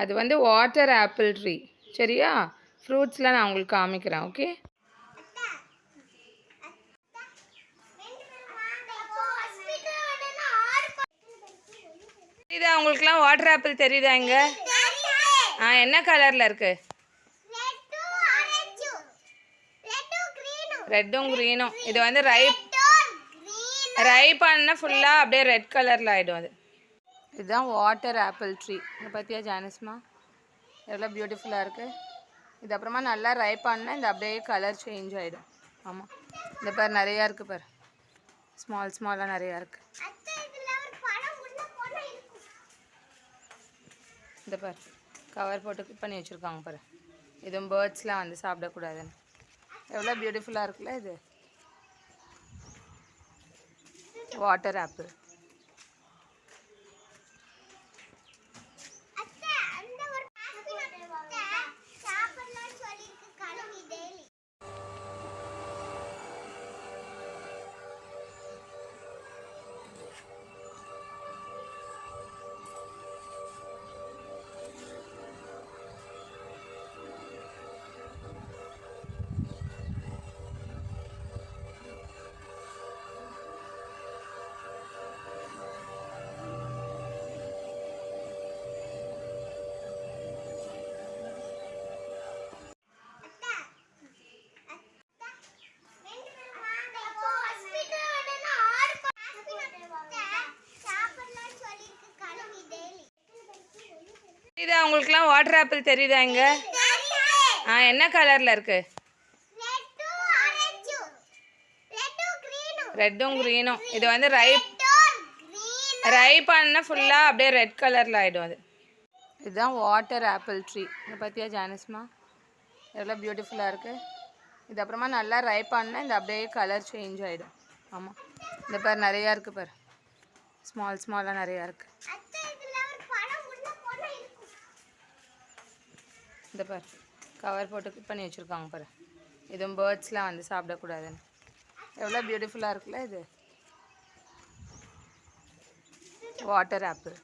அது வந்து water apple tree. சரியா? ஃப்ரூட்ஸ்லாம் நான் உங்களுக்கு காமிக்கிறேன். ஓகே? தெரியுதா உங்களுக்குலாம் வாட்டர் ஆப்பிள் தெரியுதா இங்கே? என்ன கலரில் இருக்கு? ரெட்டும் க்ரீனும். இது வந்து ரைப் ஆனால் ஃபுல்லாக அப்படியே ரெட் கலரில் ஆகிடும். அது இதுதான் வாட்டர் ஆப்பிள் ட்ரீ. இதை பற்றியா ஜானஸ்மா? எவ்வளோ பியூட்டிஃபுல்லாக இருக்குது. இது அப்புறமா நல்லா ரைப் ஆனால் இந்த அப்படியே கலர் சேஞ்ச் ஆகிடும். ஆமாம், இந்த பார் நிறையா இருக்குது பார், ஸ்மாலாக நிறையா இருக்குது. இந்த பார் கவர் போட்டு கிளிப் பண்ணி வச்சுருக்காங்க பாரு. இதுவும் பேர்ட்ஸ்லாம் வந்து சாப்பிடக்கூடாதுன்னு. எவ்வளோ பியூட்டிஃபுல்லாக இருக்குல்ல இது வாட்டர் ஆப்பிள். தெரியுதா உங்களுக்குலாம் வாட்டர் ஆப்பிள் தெரியுதா இங்கே? என்ன கலரில் இருக்கு? ரெட்டும் க்ரீனும். இது வந்து ரைப் ஆனால் ஃபுல்லாக அப்படியே ரெட் கலரில் ஆகிடும். அது இதுதான் வாட்டர் ஆப்பிள் ட்ரீ. இதை பற்றியா ஜானஸ்மா? எவ்வளோ பியூட்டிஃபுல்லாக இருக்குது. இது அப்புறமா நல்லா ரைப் ஆனால் இந்த அப்படியே கலர் சேஞ்ச் ஆகிடும். ஆமாம், இந்த பார் நிறையா இருக்குது பார், ஸ்மாலாக நிறையா இருக்குது. இந்த பார் கவர் போட்டு கிளிப் பண்ணி வச்சுருக்காங்க பாரு. இதுவும் பேர்ட்ஸ்லாம் வந்து சாப்பிடக்கூடாதுன்னு. எவ்வளோ பியூட்டிஃபுல்லாக இருக்குல்ல இது வாட்டர் ஆப்பிள்.